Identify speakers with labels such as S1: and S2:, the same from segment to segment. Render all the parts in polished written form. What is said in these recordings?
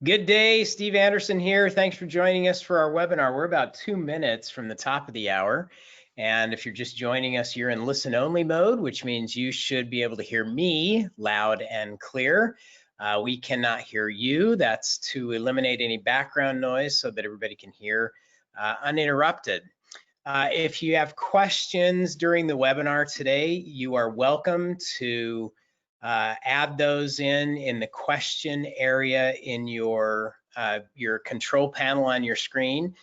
S1: Good day, Steve Anderson here. Thanks for joining us for our webinar. We're about 2 minutes from the top of the hour. And if you're just joining us, you're in listen only mode, which means you should be able to hear me loud and clear. We cannot hear you. That's to eliminate any background noise so that everybody can hear uninterrupted. If you have questions during the webinar today, you are welcome to add those in the question area in your control panel on your screen.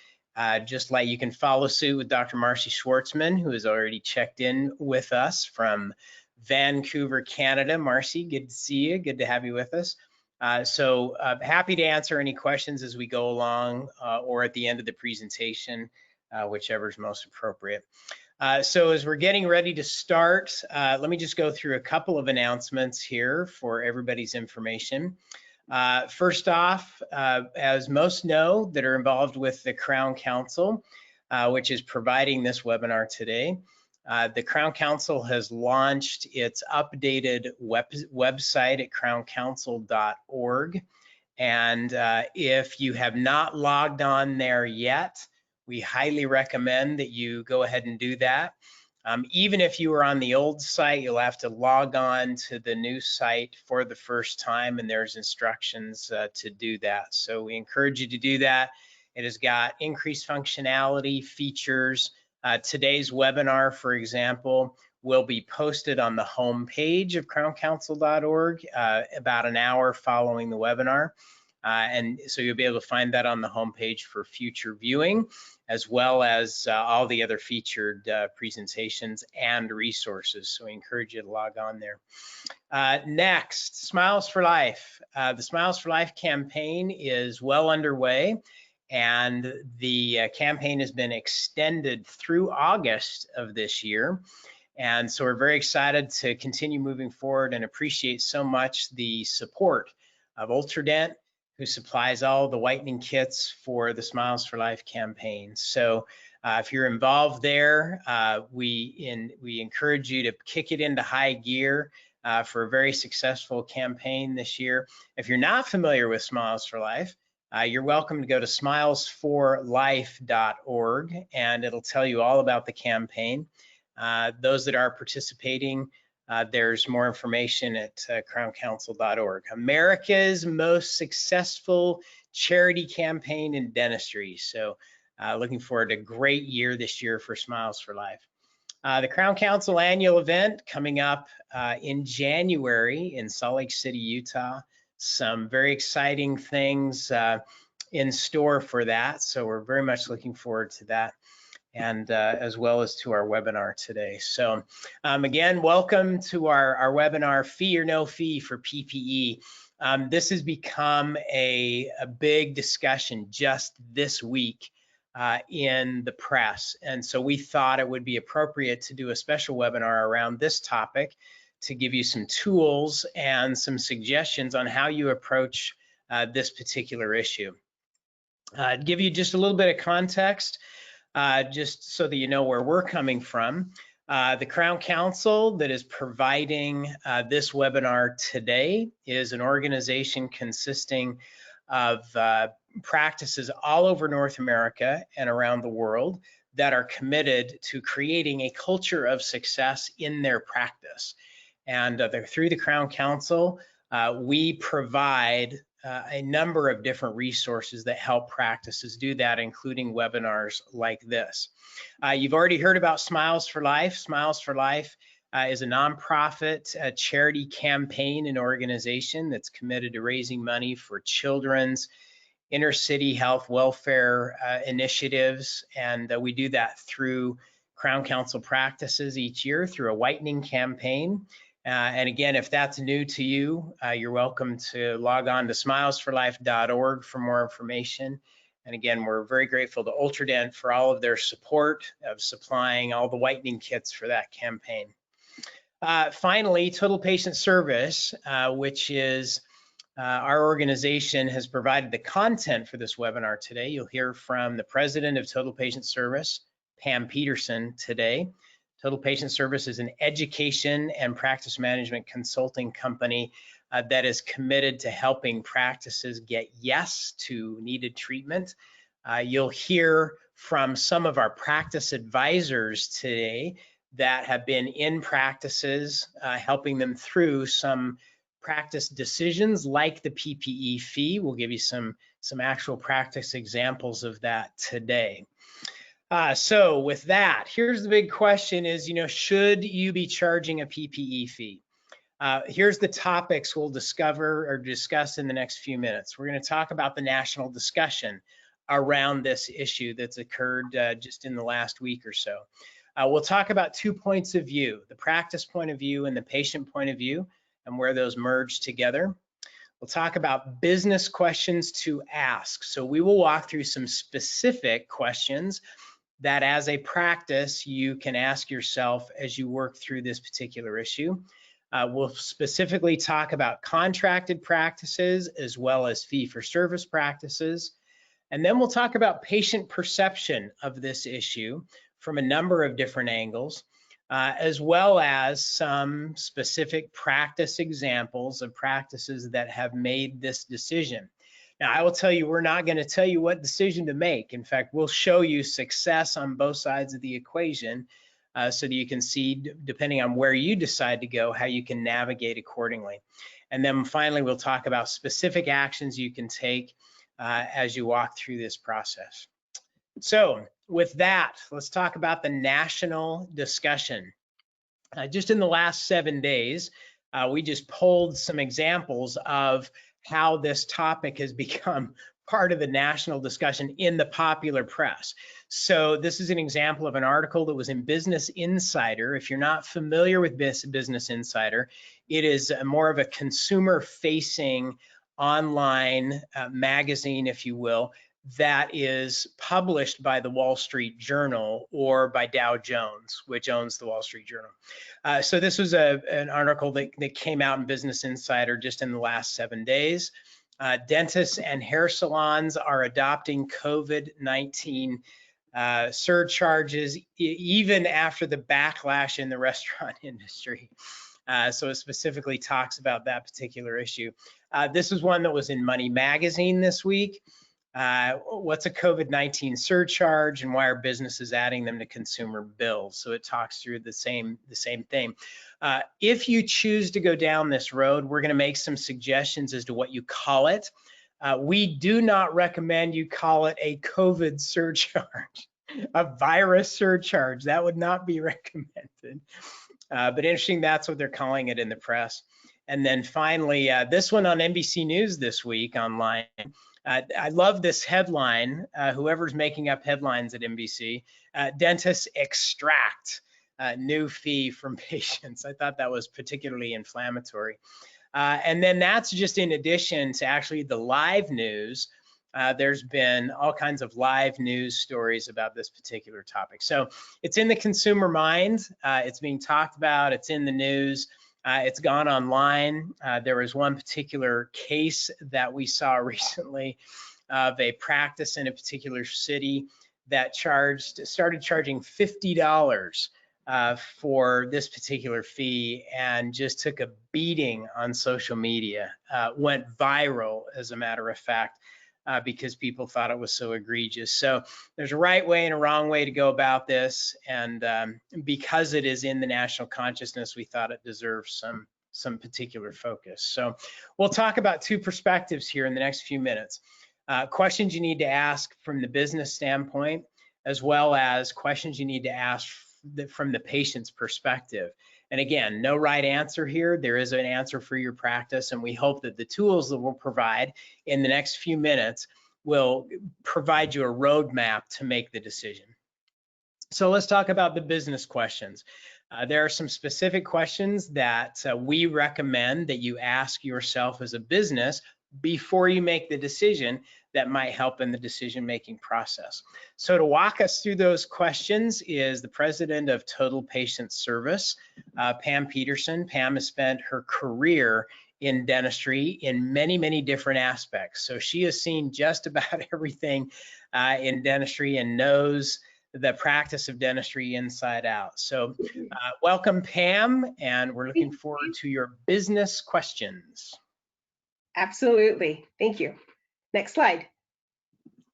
S1: Just like you can follow suit with Dr. Marcy Schwartzman, who has already checked in with us from Vancouver, Canada. Marcy, good to see you. Good to have you with us. Happy to answer any questions as we go along or at the end of the presentation, whichever is most appropriate. So as we're getting ready to start, let me just go through a couple of announcements here for everybody's information. First off, as most know that are involved with the Crown Council, which is providing this webinar today, the Crown Council has launched its updated website at crowncouncil.org. And if you have not logged on there yet, we highly recommend that you go ahead and do that. Even if you were on the old site, you'll have to log on to the new site for the first time, and there's instructions to do that. So we encourage you to do that. It has got increased functionality, features. Today's webinar, for example, will be posted on the home page of crowncouncil.org about an hour following the webinar. And so you'll be able to find that on the homepage for future viewing, as well as all the other featured presentations and resources. So we encourage you to log on there. Next, Smiles for Life. The Smiles for Life campaign is well underway, and the campaign has been extended through August of this year. And so we're very excited to continue moving forward and appreciate so much the support of Ultradent, who supplies all the whitening kits for the Smiles for Life campaign. So if you're involved there, we encourage you to kick it into high gear for a very successful campaign this year. If you're not familiar with Smiles for Life, you're welcome to go to smilesforlife.org, and it'll tell you all about the campaign. Those that are participating, there's more information at crowncouncil.org. America's most successful charity campaign in dentistry. So looking forward to a great year this year for Smiles for Life. The Crown Council annual event coming up in January in Salt Lake City, Utah. Some very exciting things in store for that. So we're very much looking forward to that, and as well as to our webinar today. So again, welcome to our webinar, Fee or No Fee for PPE. This has become a big discussion just this week in the press. And so we thought it would be appropriate to do a special webinar around this topic to give you some tools and some suggestions on how you approach this particular issue. To give you just a little bit of context, just so that you know where we're coming from. The Crown Council that is providing this webinar today is an organization consisting of practices all over North America and around the world that are committed to creating a culture of success in their practice. And through the Crown Council, we provide a number of different resources that help practices do that, including webinars like this. You've already heard about Smiles for Life. Smiles for Life is a nonprofit charity campaign and organization that's committed to raising money for children's inner city health welfare initiatives. And we do that through Crown Council practices each year through a whitening campaign. And again, if that's new to you, you're welcome to log on to smilesforlife.org for more information. And again, we're very grateful to Ultradent for all of their support of supplying all the whitening kits for that campaign. Finally, Total Patient Service, which is our organization, has provided the content for this webinar today. You'll hear from the president of Total Patient Service, Pam Peterson, today, Total Patient Service is an education and practice management consulting company that is committed to helping practices get yes to needed treatment. You'll hear from some of our practice advisors today that have been in practices, helping them through some practice decisions like the PPE fee. We'll give you some actual practice examples of that today. So with that, here's the big question is, should you be charging a PPE fee? Here's the topics we'll discuss in the next few minutes. We're going to talk about the national discussion around this issue that's occurred just in the last week or so. We'll talk about 2 points of view, the practice point of view and the patient point of view, and where those merge together. We'll talk about business questions to ask. So we will walk through some specific questions that as a practice you can ask yourself as you work through this particular issue. We'll specifically talk about contracted practices as well as fee-for-service practices. And then we'll talk about patient perception of this issue from a number of different angles, as well as some specific practice examples of practices that have made this decision. Now, I will tell you, we're not going to tell you what decision to make. In fact, we'll show you success on both sides of the equation so that you can see, depending on where you decide to go, how you can navigate accordingly. And then finally, we'll talk about specific actions you can take as you walk through this process. So with that, let's talk about the national discussion. Just in the last 7 days, we just pulled some examples of how this topic has become part of the national discussion in the popular press. So this is an example of an article that was in Business Insider. If you're not familiar with Business Insider, it is more of a consumer-facing online magazine, if you will, that is published by the Wall Street Journal or by Dow Jones, which owns the Wall Street Journal. So this was an article that came out in Business Insider just in the last 7 days. Dentists and hair salons are adopting COVID-19 surcharges even after the backlash in the restaurant industry. So it specifically talks about that particular issue. This is one that was in Money Magazine this week. What's a COVID-19 surcharge and why are businesses adding them to consumer bills? So it talks through the same thing. If you choose to go down this road, we're going to make some suggestions as to what you call it. We do not recommend you call it a COVID surcharge, a virus surcharge. That would not be recommended. But interesting, that's what they're calling it in the press. And then finally, this one on NBC News this week online. I love this headline, whoever's making up headlines at NBC, dentists extract new fee from patients. I thought that was particularly inflammatory. And then that's just in addition to actually the live news. There's been all kinds of live news stories about this particular topic. So it's in the consumer mind, it's being talked about, it's in the news. It's gone online. There was one particular case that we saw recently of a practice in a particular city that started charging $50 for this particular fee and just took a beating on social media. Went viral, as a matter of fact, because people thought it was so egregious. So there's a right way and a wrong way to go about this. And because it is in the national consciousness, we thought it deserves some particular focus. So we'll talk about two perspectives here in the next few minutes. Questions you need to ask from the business standpoint, as well as questions you need to ask from the patient's perspective. And again, no right answer here. There is an answer for your practice, and we hope that the tools that we'll provide in the next few minutes will provide you a roadmap to make the decision. So let's talk about the business questions. There are some specific questions that we recommend that you ask yourself as a business before you make the decision that might help in the decision-making process. So to walk us through those questions is the president of Total Patient Service, Pam Peterson. Pam has spent her career in dentistry in many, many different aspects. So she has seen just about everything in dentistry and knows the practice of dentistry inside out. So welcome, Pam, and we're looking forward to your business questions.
S2: Absolutely. Thank you. Next slide.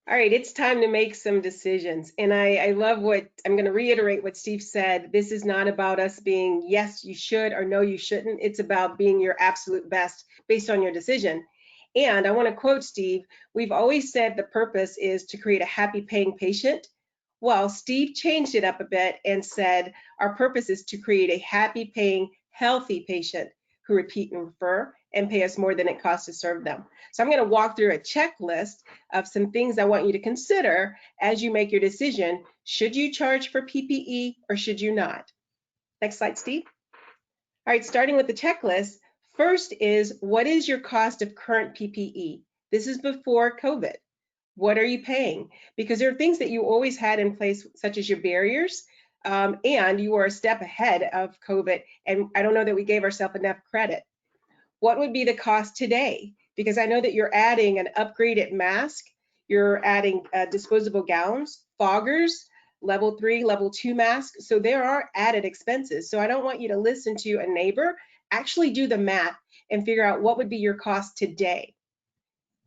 S2: All right, it's time to make some decisions. And I love what, I'm going to reiterate what Steve said. This is not about us being, yes, you should, or no, you shouldn't. It's about being your absolute best based on your decision. And I want to quote Steve, we've always said the purpose is to create a happy paying patient. Well, Steve changed it up a bit and said, our purpose is to create a happy paying, healthy patient who repeat and refer and pay us more than it costs to serve them. So I'm going to walk through a checklist of some things I want you to consider as you make your decision. Should you charge for PPE or should you not? Next slide, Steve. All right, starting with the checklist, first is what is your cost of current PPE? This is before COVID. What are you paying? Because there are things that you always had in place, such as your barriers, and you were a step ahead of COVID. And I don't know that we gave ourselves enough credit. What would be the cost today? Because I know that you're adding an upgraded mask, you're adding disposable gowns, foggers, level 3, level 2 masks. So there are added expenses. So I don't want you to listen to a neighbor, actually do the math and figure out what would be your cost today.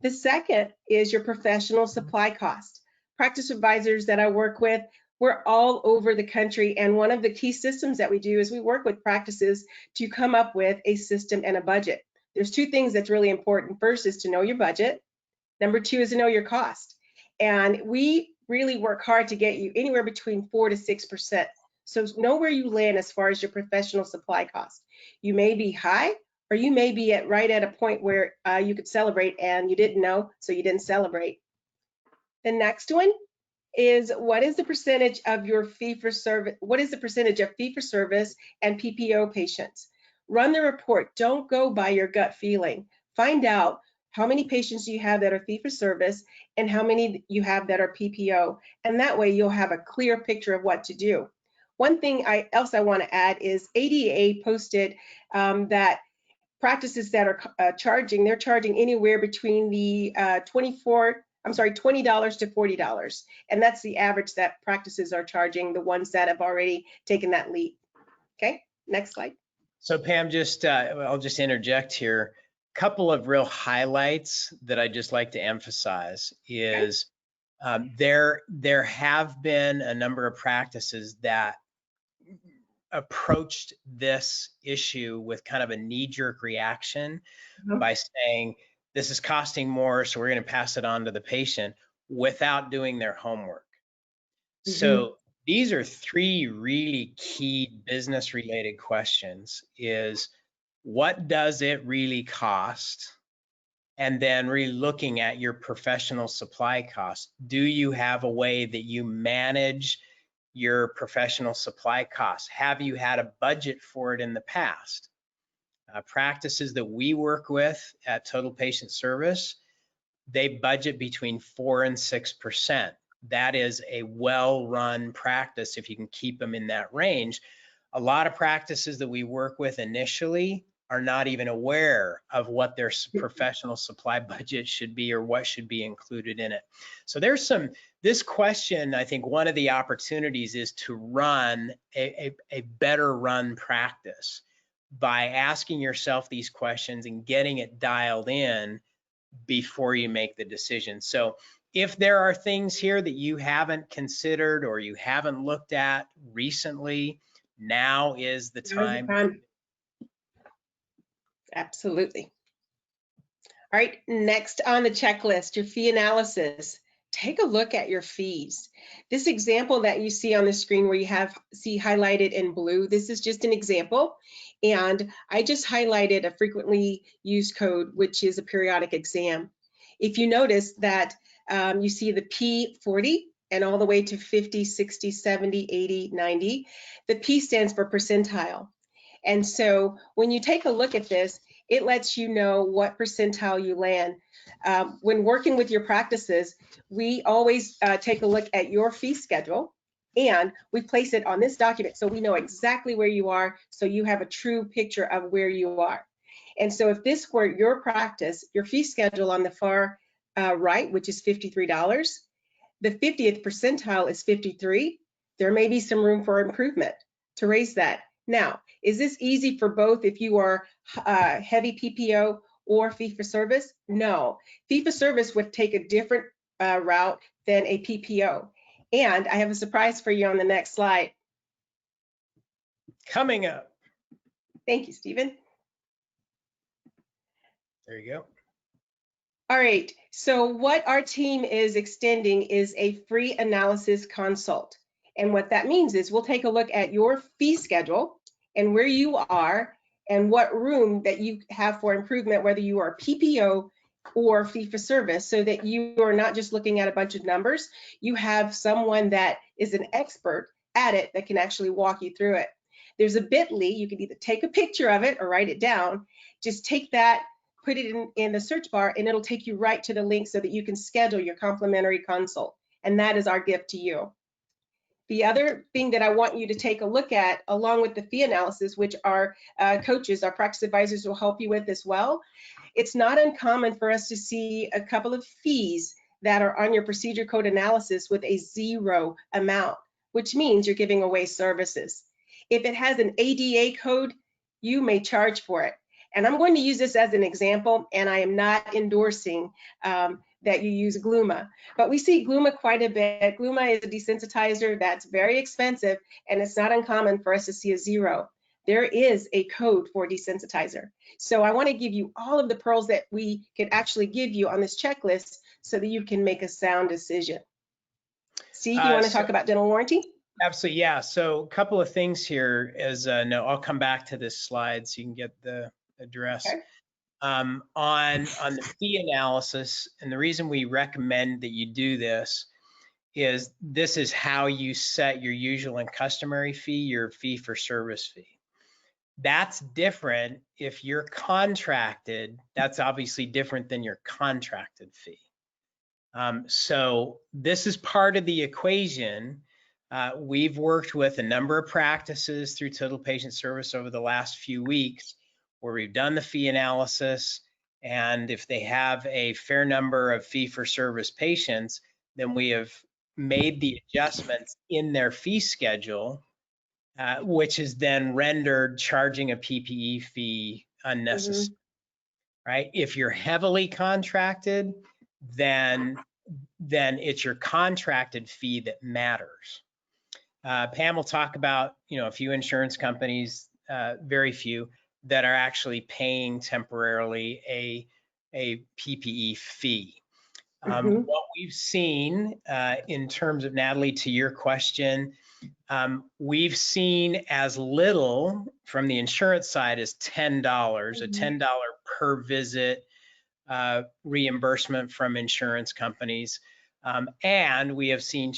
S2: The second is your professional supply cost. Practice advisors that I work with, we're all over the country, and one of the key systems that we do is we work with practices to come up with a system and a budget. There's two things that's really important. First is to know your budget. Number two is to know your cost. And we really work hard to get you anywhere between 4 to 6%. So know where you land as far as your professional supply cost. You may be high, or you may be right at a point where you could celebrate and you didn't know, so you didn't celebrate. The next one is what is the percentage of your fee-for-service, what is the percentage of fee-for-service and PPO patients? Run the report. Don't go by your gut feeling. Find out how many patients you have that are fee-for-service and how many you have that are PPO. And that way you'll have a clear picture of what to do. One thing else I want to add is ADA posted that practices that are charging, they're charging anywhere between the $20 to $40. And that's the average that practices are charging, the ones that have already taken that leap. Okay, next slide.
S1: So Pam, I'll just interject here. A couple of real highlights that I'd just like to emphasize is there have been a number of practices that approached this issue with kind of a knee-jerk reaction by saying, this is costing more, so we're going to pass it on to the patient without doing their homework. So these are three really key business-related questions: is what does it really cost? And then really looking at your professional supply costs. Do you have a way that you manage your professional supply costs? Have you had a budget for it in the past? Practices that we work with at Total Patient Service, they budget between 4 and 6%. That is a well-run practice if you can keep them in that range. A lot of practices that we work with initially are not even aware of what their professional supply budget should be or what should be included in it. So there's this question, I think one of the opportunities is to run a better run practice by asking yourself these questions and getting it dialed in before you make the decision. So if there are things here that you haven't considered or you haven't looked at recently, now is the time.
S2: Absolutely. All right, next on the checklist, your fee analysis. Take a look at your fees. This example that you see on the screen where you see highlighted in blue, this is just an example. And I just highlighted a frequently used code, which is a periodic exam. If you notice that you see the P40 and all the way to 50, 60, 70, 80, 90, the P stands for percentile. And so when you take a look at this, it lets you know what percentile you land. When working with your practices, we always take a look at your fee schedule and we place it on this document so we know exactly where you are, so you have a true picture of where you are. And so if this were your practice, your fee schedule on the far right, which is $53, the 50th percentile is 53, There may be some room for improvement to raise that. Now, is this easy for both if you are heavy PPO or fee for service? No. Fee for service would take a different route than a PPO. And I have a surprise for you on the next slide.
S1: Coming up.
S2: Thank you, Stephen.
S1: There you go.
S2: All right, so what our team is extending is a free analysis consult. And what that means is we'll take a look at your fee schedule and where you are and what room that you have for improvement, whether you are PPO or fee for service, so that you are not just looking at a bunch of numbers. You have someone that is an expert at it that can actually walk you through it. There's a bit.ly, you can either take a picture of it or write it down. Just take that, put it in the search bar, and it'll take you right to the link so that you can schedule your complimentary consult. And that is our gift to you. The other thing that I want you to take a look at, along with the fee analysis, which our coaches, our practice advisors will help you with as well, it's not uncommon for us to see a couple of fees that are on your procedure code analysis with a 0 amount, which means you're giving away services. If it has an ADA code, you may charge for it. And I'm going to use this as an example, and I am not endorsing that you use Gluma, but we see Gluma quite a bit. Gluma is a desensitizer that's very expensive, and it's not uncommon for us to see a 0. There is a code for desensitizer. So I want to give you all of the pearls that we can actually give you on this checklist so that you can make a sound decision. Steve, you want to talk about dental warranty?
S1: Absolutely, yeah. So a couple of things here is, no, I'll come back to this slide so you can get the address.
S2: Okay.
S1: On the fee analysis, and the reason we recommend that you do this is how you set your usual and customary fee, your fee for service fee. That's different if you're contracted. That's obviously different than your contracted fee. So this is part of the equation. We've worked with a number of practices through Total Patient Service over the last few weeks where we've done the fee analysis, and if they have a fair number of fee for service patients, then we have made the adjustments in their fee schedule, which is then rendered charging a PPE fee unnecessary, right? If you're heavily contracted, then it's your contracted fee that matters. Pam will talk about, a few insurance companies, very few, that are actually paying temporarily a PPE fee. What we've seen in terms of, Natalie, to your question, we've seen as little from the insurance side as $10, a $10 per visit reimbursement from insurance companies. And we have seen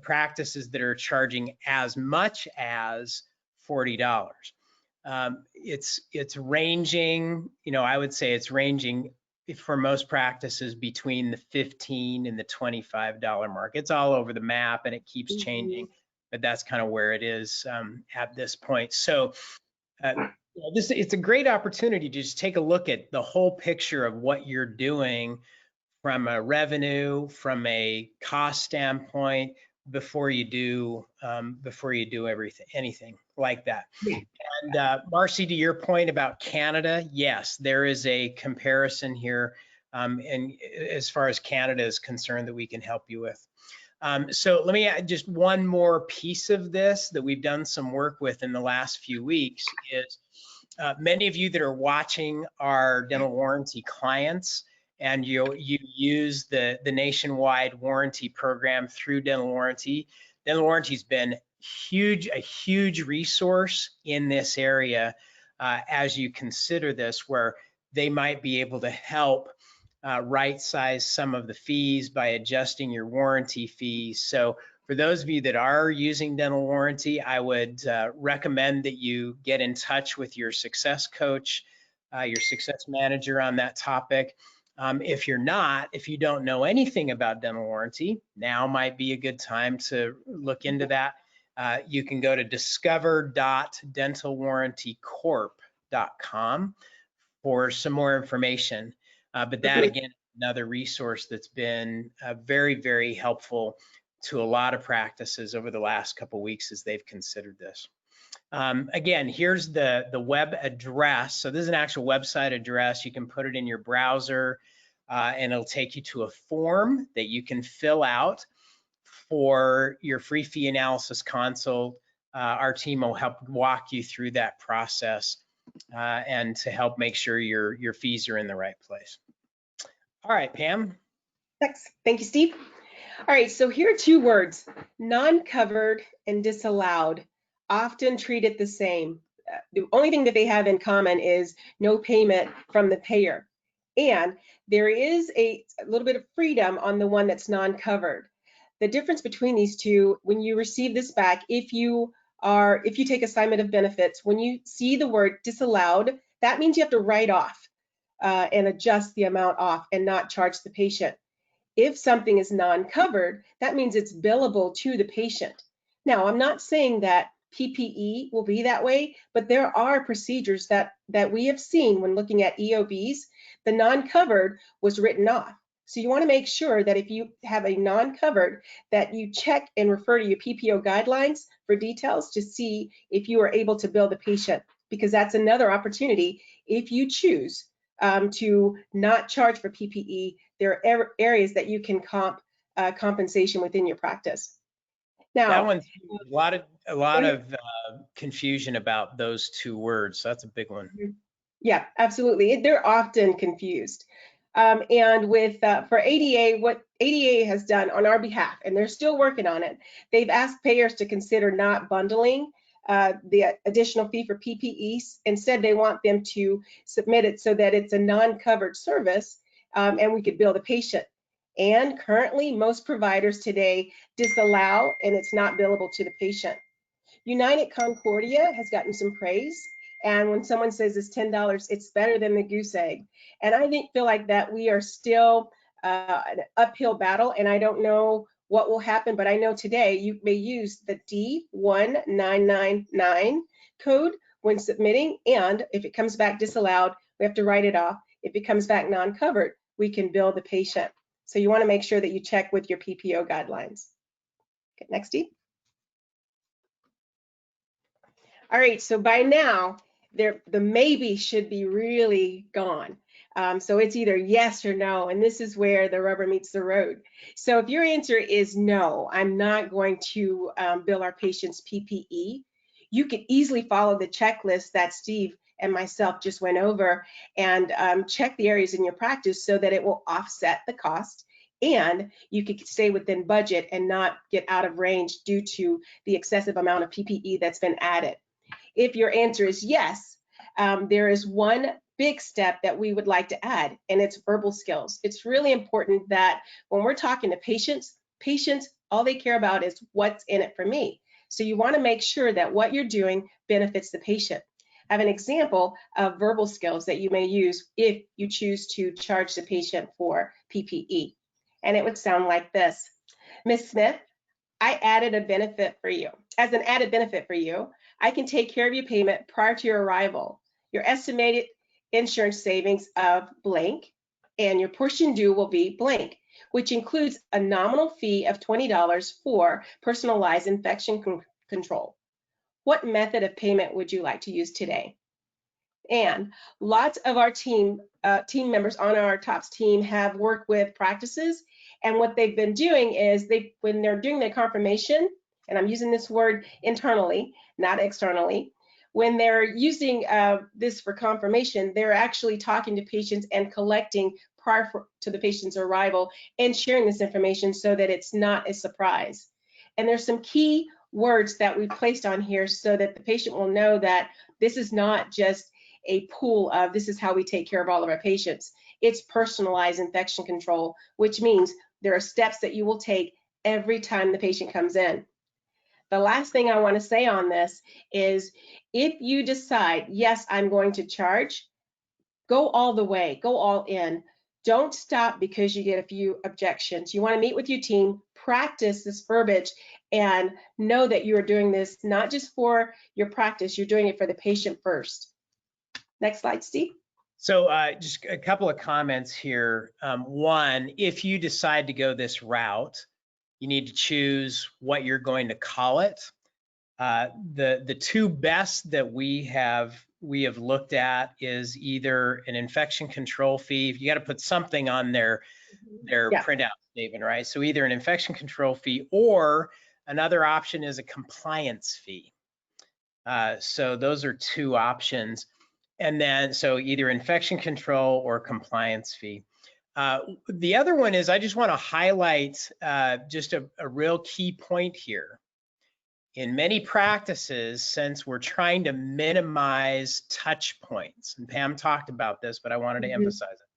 S1: practices that are charging as much as $40. It's ranging, I would say it's ranging for most practices between the $15 and the $25 mark. It's all over the map and it keeps changing, but that's kind of where it is at this point. So it's a great opportunity to just take a look at the whole picture of what you're doing from a revenue, from a cost standpoint, before you do anything like that. And Marcy, to your point about Canada, yes, there is a comparison here, and as far as Canada is concerned, that we can help you with. So let me add just one more piece of this that we've done some work with in the last few weeks is many of you that are watching are dental warranty clients, and you use the nationwide warranty program through dental warranty. Dental warranty's been a huge resource in this area as you consider this, where they might be able to help right size some of the fees by adjusting your warranty fees. So for those of you that are using dental warranty, I would recommend that you get in touch with your success coach, your success manager on that topic. If you don't know anything about dental warranty, now might be a good time to look into that. You can go to discover.dentalwarrantycorp.com for some more information. But that, again, another resource that's been very, very helpful to a lot of practices over the last couple of weeks as they've considered this. Again, here's the web address. So this is an actual website address. You can put it in your browser and it'll take you to a form that you can fill out for your free fee analysis consult. Our team will help walk you through that process and to help make sure your fees are in the right place. All right, Pam.
S2: Thanks. Thank you, Steve. All right, so here are two words, non-covered and disallowed, often treated the same. The only thing that they have in common is no payment from the payer. And there is a little bit of freedom on the one that's non-covered. The difference between these two, when you receive this back, if you take assignment of benefits, when you see the word disallowed, that means you have to write off and adjust the amount off and not charge the patient. If something is non-covered, that means it's billable to the patient. Now, I'm not saying that PPE will be that way, but there are procedures that we have seen when looking at EOBs. The non-covered was written off. So you want to make sure that if you have a non-covered, that you check and refer to your PPO guidelines for details to see if you are able to bill the patient, because that's another opportunity if you choose to not charge for PPE. There are areas that you can compensation within your practice. Now,
S1: that one's a lot of confusion about those two words. So that's a big one.
S2: Yeah, absolutely. They're often confused. And with for ADA, what ADA has done on our behalf, and they're still working on it, they've asked payers to consider not bundling the additional fee for PPEs. Instead, they want them to submit it so that it's a non-covered service and we could bill the patient. And currently, most providers today disallow, and it's not billable to the patient. United Concordia has gotten some praise. And when someone says it's $10, it's better than the goose egg. And I feel like that we are still an uphill battle, and I don't know what will happen, but I know today you may use the D1999 code when submitting, and if it comes back disallowed, we have to write it off. If it comes back non-covered, we can bill the patient. So you want to make sure that you check with your PPO guidelines. Okay, next, Steve. All right, so by now, the maybe should be really gone. So it's either yes or no, and this is where the rubber meets the road. So if your answer is no, I'm not going to bill our patients PPE, you could easily follow the checklist that Steve and myself just went over and check the areas in your practice so that it will offset the cost, and you could stay within budget and not get out of range due to the excessive amount of PPE that's been added. If your answer is yes, there is one big step that we would like to add, and it's verbal skills. It's really important that when we're talking to patients, all they care about is what's in it for me. So you want to make sure that what you're doing benefits the patient. I have an example of verbal skills that you may use if you choose to charge the patient for PPE. And it would sound like this. Ms. Smith, I added a benefit for you. As an added benefit for you, I can take care of your payment prior to your arrival. Your estimated insurance savings of blank and your portion due will be blank, which includes a nominal fee of $20 for personalized infection control. What method of payment would you like to use today? And lots of our team members on our TOPS team have worked with practices, and what they've been doing is when they're doing their confirmation, and I'm using this word internally, not externally, when they're using this for confirmation, they're actually talking to patients and collecting prior to the patient's arrival and sharing this information so that it's not a surprise. And there's some key words that we placed on here so that the patient will know that this is not just a pool of this is how we take care of all of our patients. It's personalized infection control, which means there are steps that you will take every time the patient comes in. The last thing I want to say on this is if you decide, yes, I'm going to charge, go all the way, go all in. Don't stop because you get a few objections. You want to meet with your team, practice this verbiage, and know that you are doing this not just for your practice, you're doing it for the patient first. Next slide, Steve.
S1: So just a couple of comments here. One, if you decide to go this route, You need to choose what you're going to call it. The two best that we have looked at is either an infection control fee. You got to put something on their
S2: Yeah.
S1: printout statement, right? So either an infection control fee, or another option is a compliance fee. So those are two options. And then, so either infection control or compliance fee. The other one is, I just want to highlight just a real key point here. In many practices, since we're trying to minimize touch points, and Pam talked about this, but I wanted to emphasize it.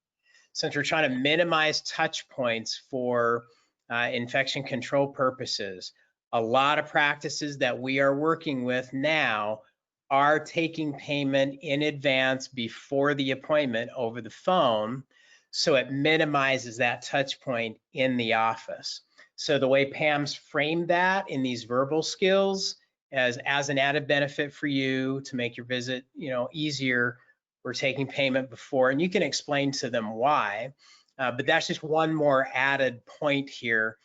S1: Since we're trying to minimize touch points for infection control purposes, a lot of practices that we are working with now are taking payment in advance before the appointment over the phone, so it minimizes that touch point in the office. So the way Pam's framed that in these verbal skills as an added benefit for you to make your visit, easier, we're taking payment before, and you can explain to them why. But that's just one more added point here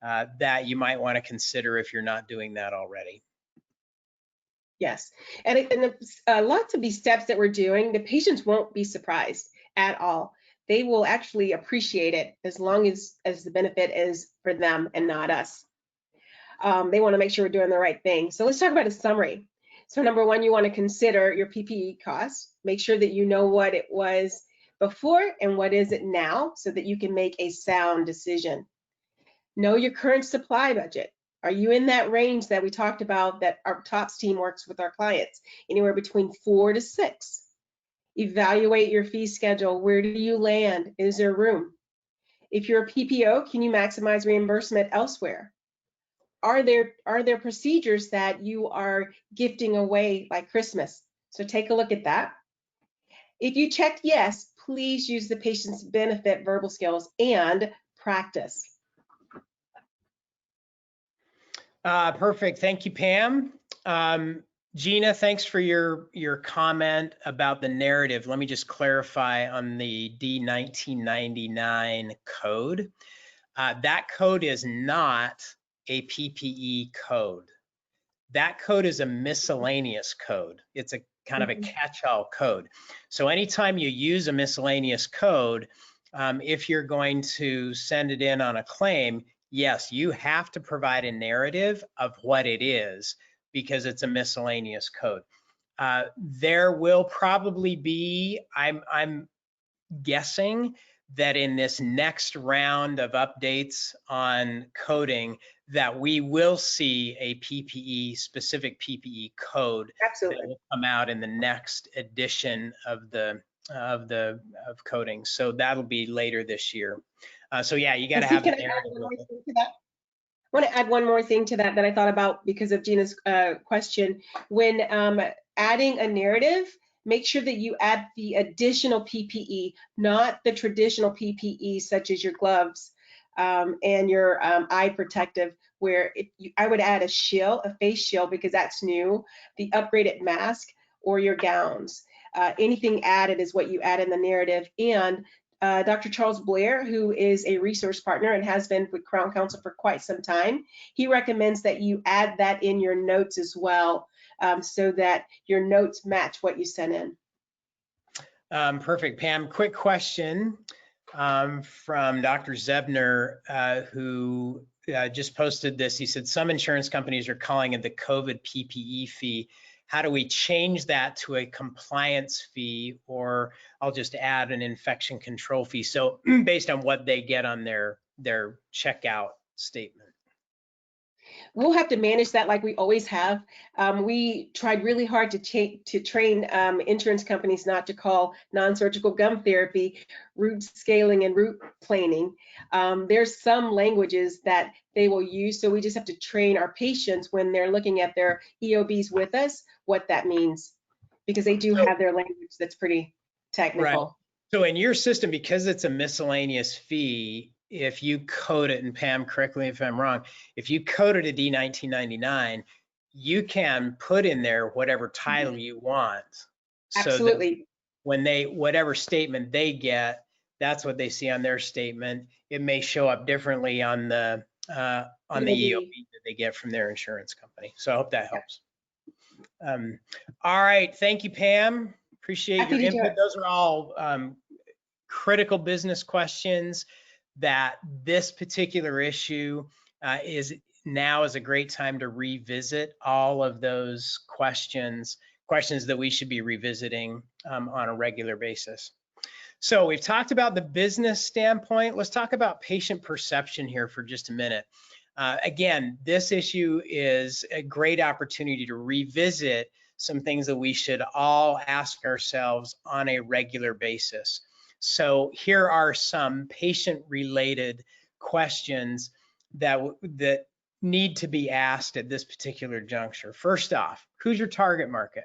S1: that you might want to consider if you're not doing that already.
S2: Yes, and lots of these steps that we're doing, the patients won't be surprised at all. They will actually appreciate it as long as the benefit is for them and not us. They want to make sure we're doing the right thing. So let's talk about a summary. So number one, you want to consider your PPE costs. Make sure that you know what it was before and what is it now, so that you can make a sound decision. Know your current supply budget. Are you in that range that we talked about that our TOPS team works with our clients? Anywhere between 4 to 6. Evaluate your fee schedule. Where do you land? Is there room? If you're a PPO, can you maximize reimbursement elsewhere? Are there procedures that you are gifting away by Christmas? So take a look at that. If you checked yes, please use the patient's benefit verbal skills and practice.
S1: Perfect. Thank you, Pam. Gina, thanks for your comment about the narrative. Let me just clarify on the D1999 code. That code is not a PPE code. That code is a miscellaneous code. It's a kind of a catch-all code. So anytime you use a miscellaneous code, if you're going to send it in on a claim, yes, you have to provide a narrative of what it is, because it's a miscellaneous code. There will probably be, I'm guessing that in this next round of updates on coding, that we will see a PPE, specific PPE code.
S2: Absolutely.
S1: That will come out in the next edition of coding. So that'll be later this year. So yeah, you got to have the narrative with it.
S2: I want to add one more thing to that I thought about because of Gina's question. When adding a narrative, make sure that you add the additional PPE, not the traditional PPE such as your gloves and your eye protective, where I would add a shield, a face shield, because that's new, the upgraded mask, or your gowns. Anything added is what you add in the narrative. And Dr. Charles Blair, who is a resource partner and has been with Crown Council for quite some time, he recommends that you add that in your notes as well, so that your notes match what you sent in.
S1: Perfect, Pam. Quick question from Dr. Zebner, who just posted this. He said, some insurance companies are calling it the COVID PPE fee. How do we change that to a compliance fee, or I'll just add an infection control fee? So based on what they get on their checkout statement.
S2: We'll have to manage that like we always have. We tried really hard to train insurance companies not to call non-surgical gum therapy root scaling and root planing. There's some languages that they will use, so we just have to train our patients when they're looking at their EOBs with us what that means, because they do have their language that's pretty technical.
S1: Right. So in your system, because it's a miscellaneous fee, if you code it, and Pam, correct me if I'm wrong, if you code it a D1999, you can put in there whatever title you want.
S2: Absolutely.
S1: So when whatever statement they get, that's what they see on their statement. It may show up differently on the on the
S2: EOB.
S1: EOB that they get from their insurance company. So I hope that
S2: Yeah.
S1: helps. All right, thank you, Pam. Appreciate
S2: Happy
S1: your
S2: to do
S1: input.
S2: it.
S1: Those are all critical business questions that this particular issue is a great time to revisit all of those questions that we should be revisiting on a regular basis. So we've talked about the business standpoint. Let's talk about patient perception here for just a minute. Again, this issue is a great opportunity to revisit some things that we should all ask ourselves on a regular basis. So here are some patient-related questions that need to be asked at this particular juncture. First off, who's your target market?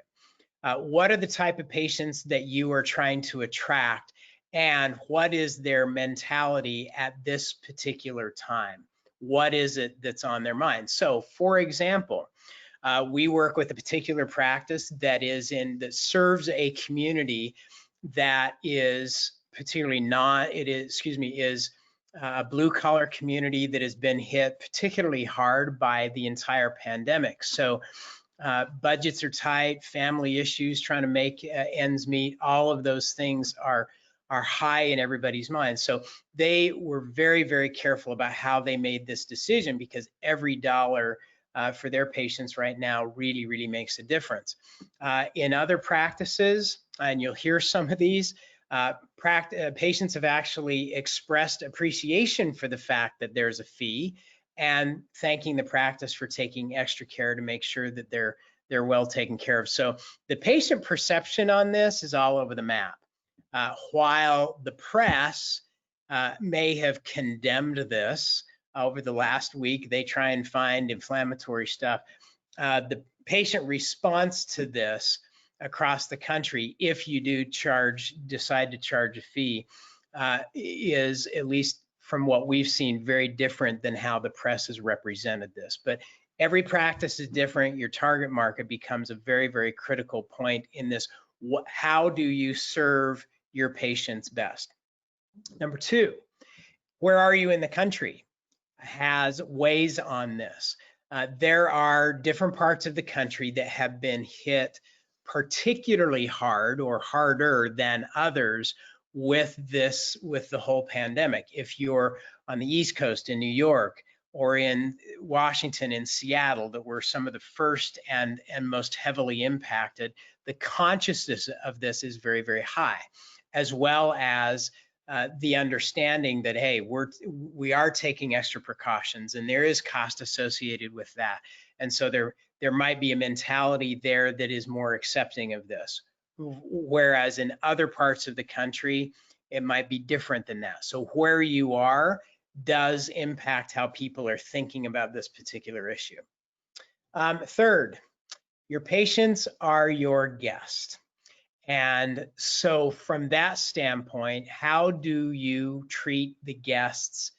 S1: What are the type of patients that you are trying to attract, and what is their mentality at this particular time? What is it that's on their mind? So, for example, we work with a particular practice that serves a community that is particularly is a blue collar community that has been hit particularly hard by the entire pandemic. So budgets are tight, family issues, trying to make ends meet, all of those things are high in everybody's mind. So they were very, very careful about how they made this decision, because every dollar for their patients right now really, really makes a difference. In other practices, and you'll hear some of these, patients have actually expressed appreciation for the fact that there's a fee, and thanking the practice for taking extra care to make sure that they're well taken care of. So the patient perception on this is all over the map. While the press may have condemned this over the last week, they try and find inflammatory stuff. The patient response to this across the country, if you do decide to charge a fee, is, at least from what we've seen, very different than how the press has represented this. But every practice is different. Your target market becomes a very, very critical point in this. How do you serve your patients best? Number two, where are you in the country? Weighs on this. There are different parts of the country that have been hit particularly hard or harder than others with the whole pandemic. If you're on the East Coast in New York, or in Washington, in Seattle, that were some of the first and most heavily impacted, the consciousness of this is very, very high, as well as the understanding that, hey, we are taking extra precautions, and there is cost associated with that. And so there might be a mentality there that is more accepting of this. Whereas in other parts of the country, it might be different than that. So where you are does impact how people are thinking about this particular issue. Third, your patients are your guests. And so from that standpoint, how do you treat the guests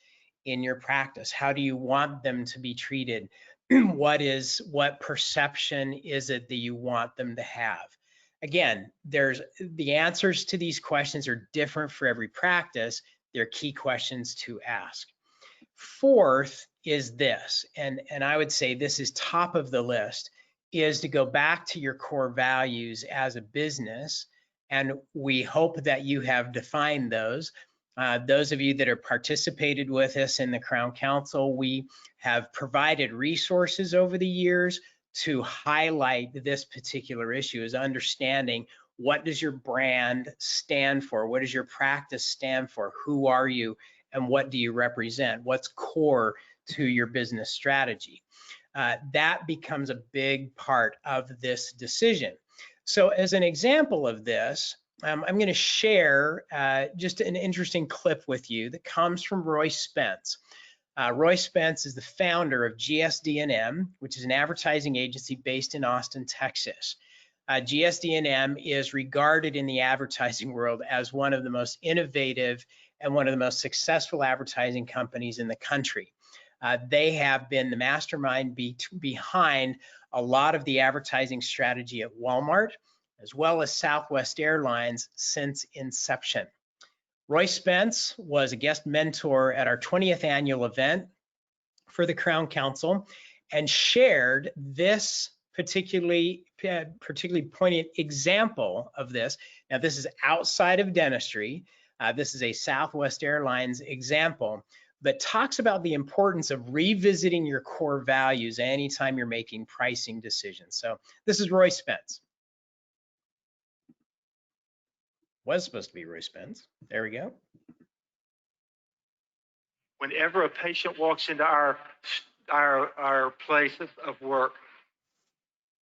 S1: in your practice? How do you want them to be treated? What perception is it that you want them to have? Again, the answers to these questions are different for every practice. They're key questions to ask. Fourth is this, and I would say this is top of the list, is to go back to your core values as a business. And we hope that you have defined those. Those of you that have participated with us in the Crown Council, we have provided resources over the years to highlight this particular issue, is understanding, what does your brand stand for? What does your practice stand for? Who are you? And what do you represent? What's core to your business strategy? That becomes a big part of this decision. So as an example of this, I'm going to share just an interesting clip with you that comes from Roy Spence. Roy Spence is the founder of GSD&M, which is an advertising agency based in Austin, Texas. GSD&M is regarded in the advertising world as one of the most innovative and one of the most successful advertising companies in the country. They have been the mastermind behind a lot of the advertising strategy at Walmart, as well as Southwest Airlines since inception. Roy Spence was a guest mentor at our 20th annual event for the Crown Council and shared this particularly poignant example of this. Now, this is outside of dentistry. This is a Southwest Airlines example, but talks about the importance of revisiting your core values anytime you're making pricing decisions. So this is Roy Spence. Was supposed to be Roy Spence. There we go.
S3: Whenever a patient walks into our place of work,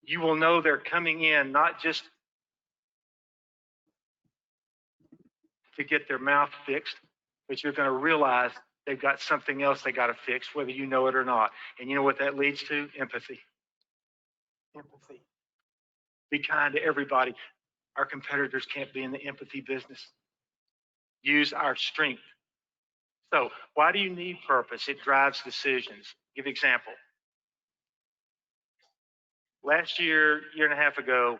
S3: you will know they're coming in not just to get their mouth fixed, but you're going to realize they've got something else they got to fix, whether you know it or not. And you know what that leads to? Empathy. Empathy. Be kind to everybody. Our competitors can't be in the empathy business. Use our strength. So why do you need purpose? It drives decisions. Give example. Last year and a half ago,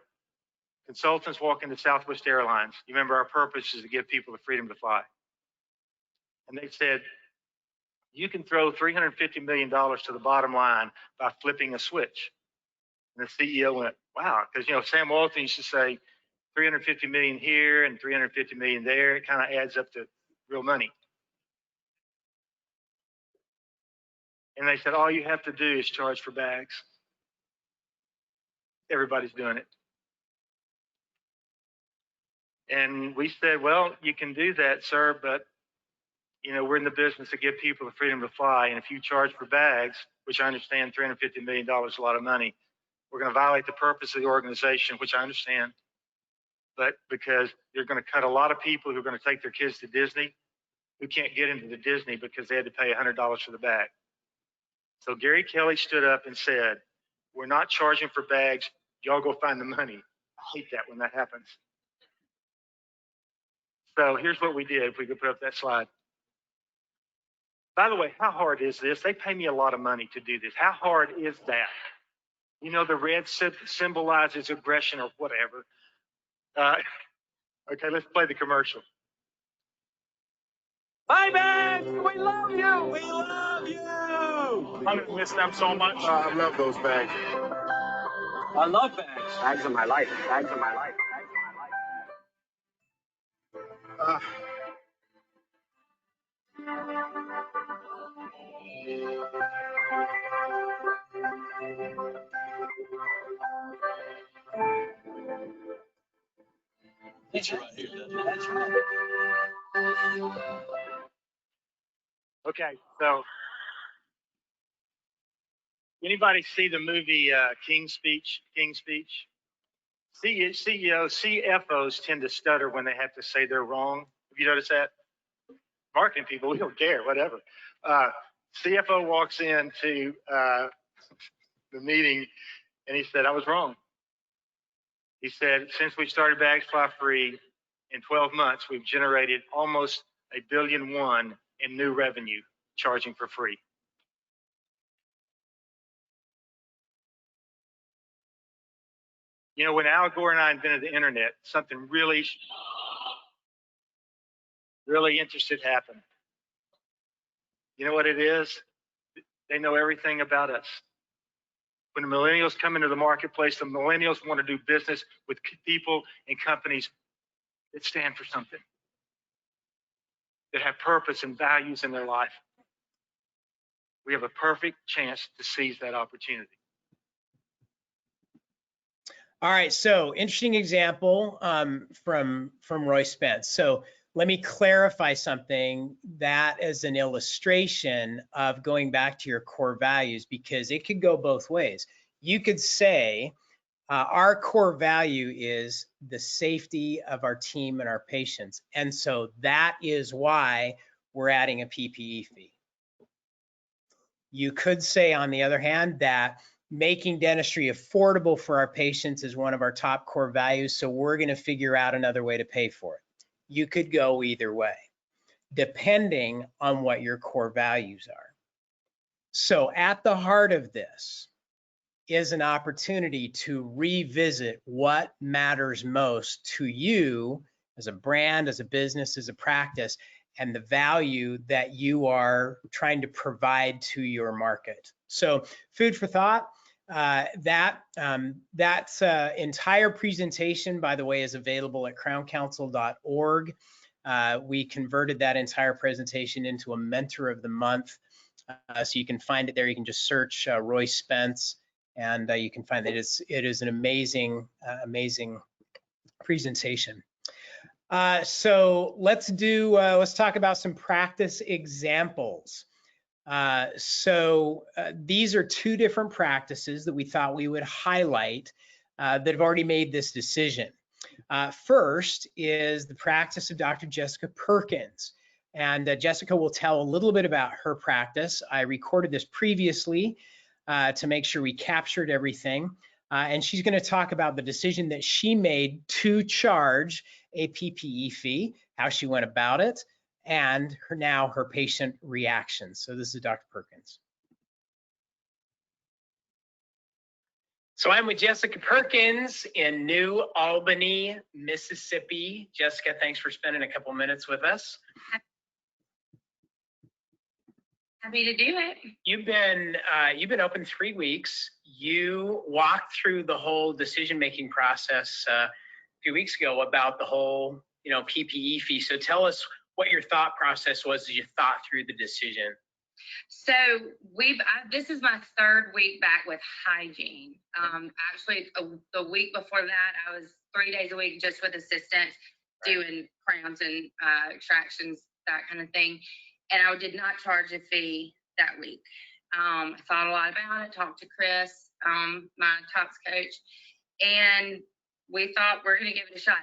S3: consultants walk into Southwest Airlines. You remember our purpose is to give people the freedom to fly. And they said, you can throw $350 million to the bottom line by flipping a switch. And the CEO went, wow, because Sam Walton used to say 350 million here and 350 million there. It kind of adds up to real money. And they said, all you have to do is charge for bags. Everybody's doing it. And we said, well, you can do that, sir, but we're in the business to give people the freedom to fly. And if you charge for bags, which I understand $350 million is a lot of money, we're going to violate the purpose of the organization, which I understand. But because you're going to cut a lot of people who are going to take their kids to Disney who can't get into the Disney because they had to pay $100 for the bag. So Gary Kelly stood up and said, we're not charging for bags. Y'all go find the money. I hate that when that happens. So here's what we did, if we could put up that slide. By the way, how hard is this? They pay me a lot of money to do this. How hard is that? The red symbolizes aggression or whatever. Okay, let's play the commercial. Bye, bags! We love you! We love you! I'm going to miss them so much.
S4: I love those bags.
S3: I love bags.
S4: Bags are my life. Bags are my life. Bags are my life.
S3: That's right here, doesn't it? That's right. Okay, so anybody see the movie King's Speech? King's Speech? CEOs, CFOs tend to stutter when they have to say they're wrong. Have you noticed that? Marketing people, we don't care, whatever. CFO walks into the meeting and he said, I was wrong. He said, since we started Bags Fly Free, in 12 months, we've generated almost $1.1 billion in new revenue, charging for free. When Al Gore and I invented the internet, something really interesting happened. You know what it is? They know everything about us. When the millennials come into the marketplace, the millennials want to do business with people and companies that stand for something, that have purpose and values in their life. We have a perfect chance to seize that opportunity.
S1: All right, so interesting example from Roy Spence. So let me clarify something. That is an illustration of going back to your core values, because it could go both ways. You could say our core value is the safety of our team and our patients. And so that is why we're adding a PPE fee. You could say, on the other hand, that making dentistry affordable for our patients is one of our top core values, so we're going to figure out another way to pay for it. You could go either way, depending on what your core values are. So at the heart of this is an opportunity to revisit what matters most to you as a brand, as a business, as a practice, and the value that you are trying to provide to your market. So food for thought. That entire presentation, by the way, is available at crowncouncil.org. We converted that entire presentation into a Mentor of the Month. So you can find it there. You can just search Roy Spence, and you can find that it is an amazing, amazing presentation. So let's talk about some practice examples. These are two different practices that we thought we would highlight that have already made this decision. First is the practice of Dr. Jessica Perkins. And Jessica will tell a little bit about her practice. I recorded this previously to make sure we captured everything. And she's going to talk about the decision that she made to charge a PPE fee, how she went about it, and her patient reactions. So this is Dr. Perkins. So I'm with Jessica Perkins in New Albany, Mississippi. Jessica, thanks for spending a couple minutes with us.
S5: Happy to do it.
S1: You've been open 3 weeks. You walked through the whole decision-making process a few weeks ago about the whole, PPE fee. So tell us what your thought process was as you thought through the decision.
S5: So this is my 3rd week back with hygiene. Actually, the week before that, I was 3 days a week just with assistants doing crowns and extractions, that kind of thing. And I did not charge a fee that week. I thought a lot about it, talked to Chris, my TOPS coach, and we thought we're going to give it a shot.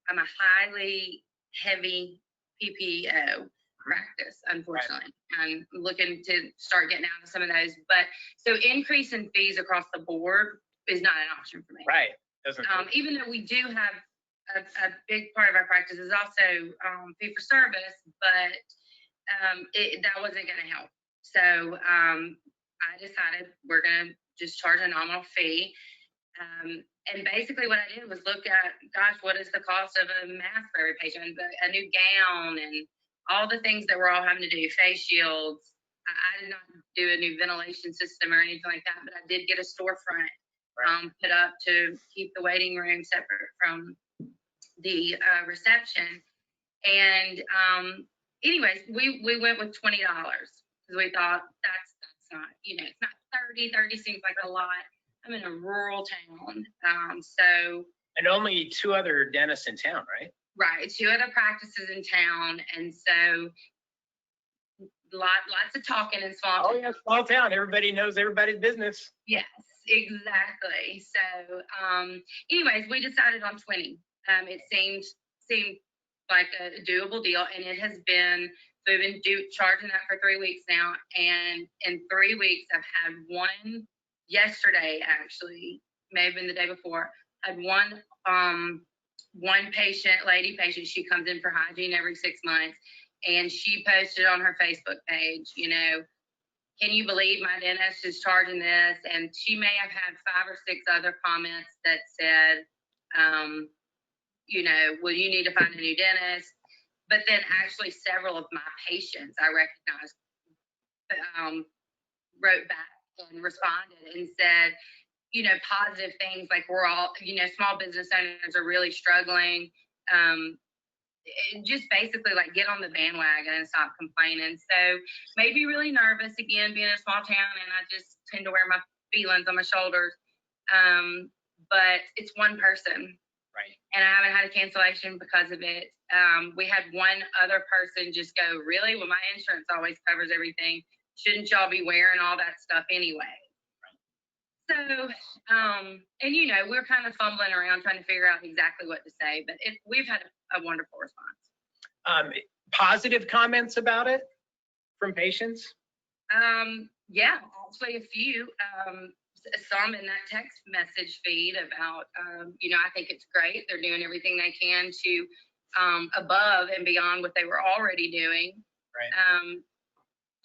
S5: I'm a highly heavy PPO practice, unfortunately. I'm looking to start getting out of some of those. But so increase in fees across the board is not an option for me.
S1: Right.
S5: Even though we do have a big part of our practice is also fee for service, but that wasn't going to help. So I decided we're going to just charge a nominal fee. And basically what I did was look at, gosh, what is the cost of a mask for every patient, a new gown, and all the things that we're all having to do, face shields. I did not do a new ventilation system or anything like that, but I did get a storefront put up to keep the waiting room separate from the reception. And anyways, we went with $20 because we thought that's not, it's not 30 seems like a lot. I'm in a rural town.
S1: And only 2 other dentists in town, right?
S5: Right, 2 other practices in town. And so lots of talking in small town.
S1: Oh yeah, small town. Everybody knows everybody's business.
S5: Yes, exactly. So anyways, we decided on 20. It seemed like a doable deal, and it has been, so we've been charging that for 3 weeks now, and in 3 weeks I've had one, yesterday actually, may have been the day before, I had one lady patient, she comes in for hygiene every 6 months, and she posted on her Facebook page, can you believe my dentist is charging this? And she may have had 5 or 6 other comments that said, well, you need to find a new dentist. But then actually several of my patients I recognized wrote back and responded and said, positive things like we're all, small business owners are really struggling. Just basically like get on the bandwagon and stop complaining. So maybe really nervous again, being in a small town, and I just tend to wear my feelings on my shoulders. But it's one person.
S1: Right.
S5: And I haven't had a cancellation because of it. We had one other person just go, really? Well, my insurance always covers everything. Shouldn't y'all be wearing all that stuff anyway? So, and we're kind of fumbling around trying to figure out exactly what to say, but we've had a wonderful response.
S1: Positive comments about it from patients?
S5: Yeah, actually a few. Some in that text message feed about, I think it's great. They're doing everything they can to above and beyond what they were already doing.
S1: Right.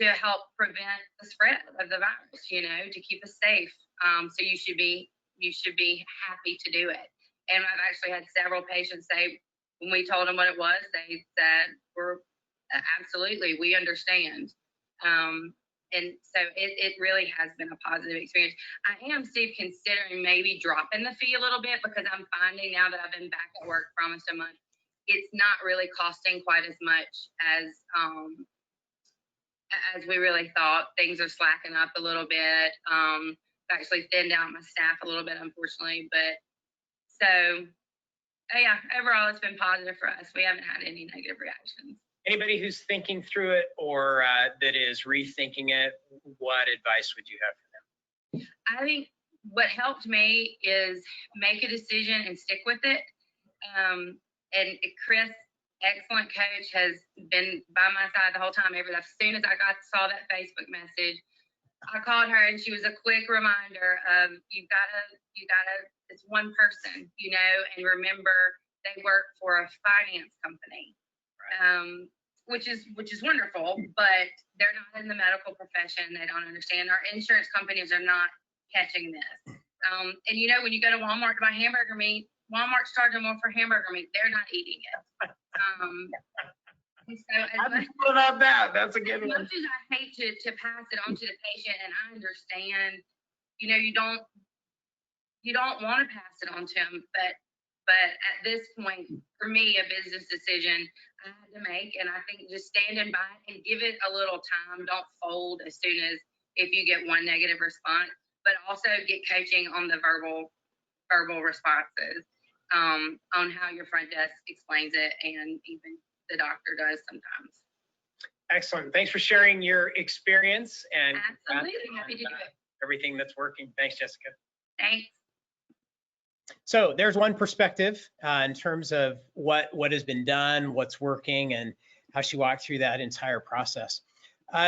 S5: To help prevent the spread of the virus, to keep us safe. So you should be happy to do it. And I've actually had several patients say, when we told them what it was, they said, we're absolutely, we understand. And so it really has been a positive experience. I am, Steve, considering maybe dropping the fee a little bit, because I'm finding now that I've been back at work for almost a month, it's not really costing quite as much as we really thought. Things are slacking up a little bit. Actually thinned out my staff a little bit, unfortunately, but so yeah, overall it's been positive for us. We haven't had any negative reactions.
S1: Anybody who's thinking through it or that is rethinking it, what advice would you have for them?
S5: I think what helped me is make a decision and stick with it. And Chris, excellent coach, has been by my side the whole time. As soon as I saw that Facebook message, I called her, and she was a quick reminder of you gotta, it's one person, and remember they work for a finance company. Which is wonderful, but they're not in the medical profession. They don't understand. Our insurance companies are not catching this. And when you go to Walmart to buy hamburger meat, Walmart's charging more for hamburger meat. They're not eating it. So
S1: How do you feel about that? That's a good one.
S5: As much as I hate to pass it on to the patient, and I understand, you don't want to pass it on to them, but at this point, for me, a business decision I had to make, and I think just standing by and give it a little time. Don't fold as soon as if you get one negative response, but also get coaching on the verbal responses, on how your front desk explains it, and even the doctor does sometimes.
S1: Excellent. Thanks for sharing your experience, and
S5: absolutely happy to do it.
S1: Everything that's working. Thanks, Jessica.
S5: Thanks.
S1: So there's one perspective in terms of what has been done, what's working, and how she walked through that entire process.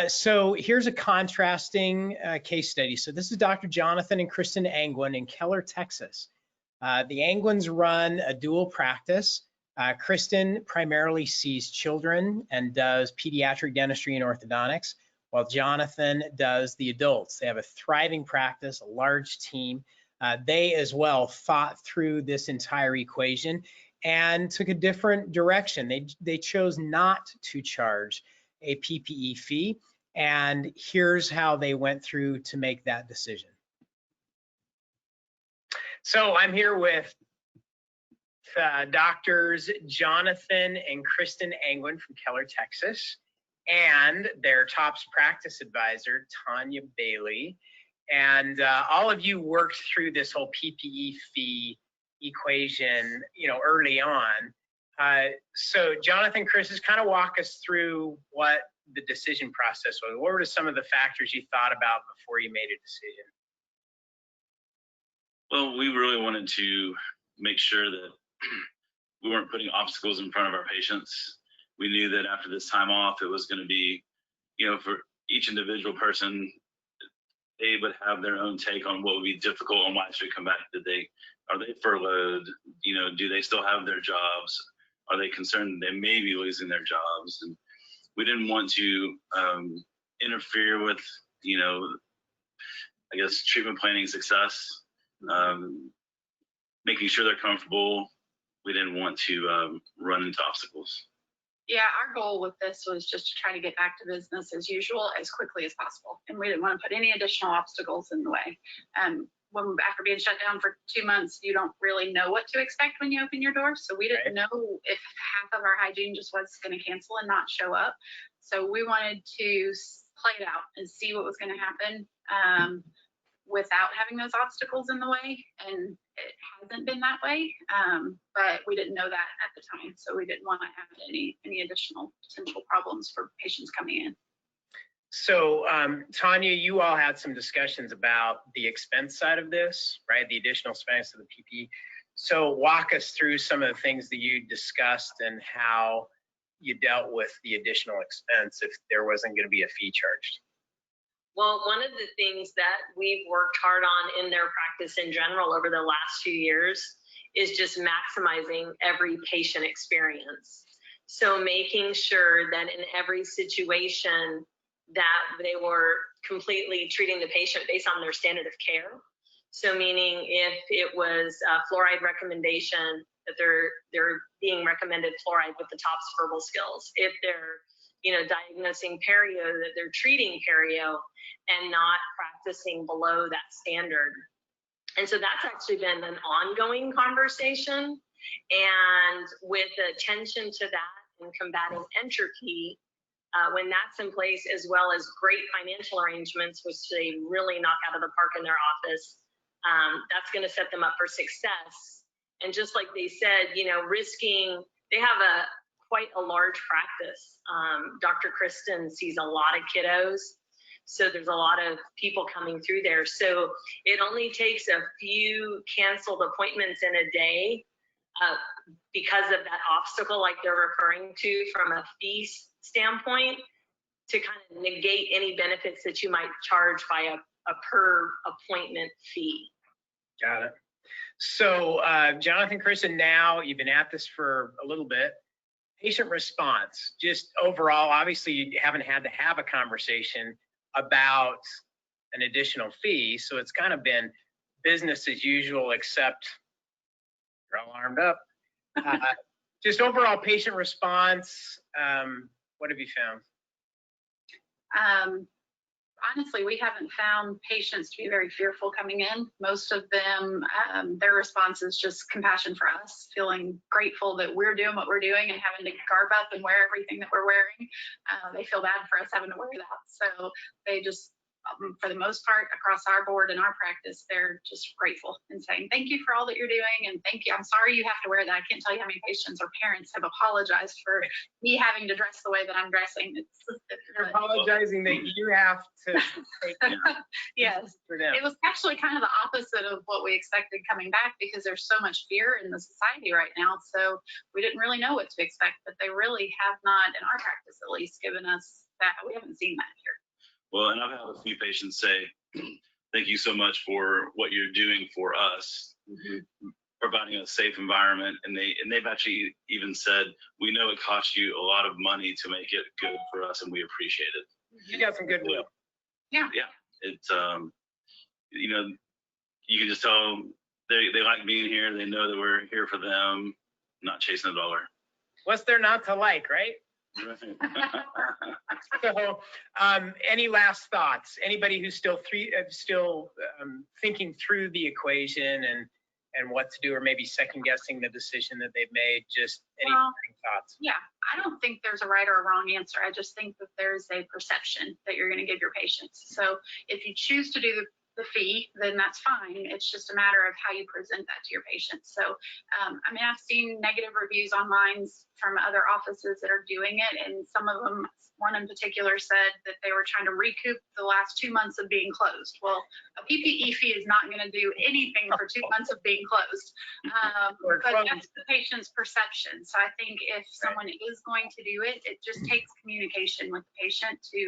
S1: So here's a contrasting case study. So this is Dr. Jonathan and Kristen Angwin in Keller, Texas. The Angwins run a dual practice. Kristen primarily sees children and does pediatric dentistry and orthodontics, while Jonathan does the adults. They have a thriving practice, a large team. They as well fought through this entire equation and took a different direction. They chose not to charge a PPE fee, and here's how they went through to make that decision. So I'm here with doctors Jonathan and Kristen Angwin from Keller, Texas, and their TOPS practice advisor, Tanya Bailey. And all of you worked through this whole PPE fee equation, early on. So Jonathan, Chris, just kind of walk us through what the decision process was. What were some of the factors you thought about before you made a decision?
S6: Well, we really wanted to make sure that we weren't putting obstacles in front of our patients. We knew that after this time off, it was going to be, for each individual person, they would have their own take on what would be difficult and why should come back. Are they furloughed? Do they still have their jobs? Are they concerned they may be losing their jobs? And we didn't want to interfere with, I guess, treatment planning success, making sure they're comfortable. We didn't want to run into obstacles.
S7: Yeah, our goal with this was just to try to get back to business as usual as quickly as possible. And we didn't want to put any additional obstacles in the way. After being shut down for 2 months, you don't really know what to expect when you open your door. So we didn't know if half of our hygiene just was going to cancel and not show up. So we wanted to play it out and see what was going to happen without having those obstacles in the way. And it hasn't been that way, but we didn't know that at the time. So we didn't want to have any additional potential problems for patients coming in.
S1: So Tanya, you all had some discussions about the expense side of this, right? The additional expense of the PPE. So walk us through some of the things that you discussed and how you dealt with the additional expense if there wasn't going to be a fee charged.
S8: Well, one of the things that we've worked hard on in their practice in general over the last 2 years is just maximizing every patient experience. So making sure that in every situation that they were completely treating the patient based on their standard of care. So meaning if it was a fluoride recommendation, that they're being recommended fluoride with the TOPS verbal skills. If they're diagnosing perio, that they're treating perio and not practicing below that standard. And so that's actually been an ongoing conversation. And with attention to that and combating entropy, when that's in place, as well as great financial arrangements, which they really knock out of the park in their office, that's going to set them up for success. And just like they said, risking, they have quite a large practice. Dr. Kristen sees a lot of kiddos. So there's a lot of people coming through there. So it only takes a few canceled appointments in a day because of that obstacle, like they're referring to from a fee standpoint, to kind of negate any benefits that you might charge by a per appointment fee.
S1: Got it. So Jonathan, Kristen, now you've been at this for a little bit. Patient response, just overall, obviously you haven't had to have a conversation about an additional fee. So it's kind of been business as usual, except you're all armed up. Just overall patient response, what have you found?
S7: Honestly, we haven't found patients to be very fearful coming in. Most of them, their response is just compassion for us, feeling grateful that we're doing what we're doing and having to garb up and wear everything that we're wearing. They feel bad for us having to wear that. So they just, for the most part, across our board and our practice, they're just grateful and saying, thank you for all that you're doing. And thank you. I'm sorry you have to wear that. I can't tell you how many patients or parents have apologized for me having to dress the way that I'm dressing.
S1: They're apologizing that you have to take
S7: yes.
S1: for them.
S7: It was actually kind of the opposite of what we expected coming back, because there's so much fear in the society right now. So we didn't really know what to expect, but they really have not, in our practice at least, given us that. We haven't seen that here.
S6: Well, and I've had a few patients say, thank you so much for what you're doing for us, providing a safe environment. And they've actually even said, we know it costs you a lot of money to make it good for us, and we appreciate it.
S1: You got some goodwill.
S7: Yeah.
S6: Yeah. It's, you can just tell they like being here. They know that we're here for them, not chasing a dollar.
S1: What's there not to like, right? So, any last thoughts? Anybody who's still thinking through the equation and what to do, or maybe second guessing the decision that they've made? Just any thoughts?
S7: Yeah, I don't think there's a right or a wrong answer. I just think that there's a perception that you're going to give your patients. So if you choose to do the fee, then that's fine. It's just a matter of how you present that to your patients. So, I've seen negative reviews online from other offices that are doing it, and some of them, one in particular, said that they were trying to recoup the last 2 months of being closed. Well, a PPE fee is not going to do anything for 2 months of being closed, but that's the patient's perception. So I think if someone is going to do it, it just takes communication with the patient to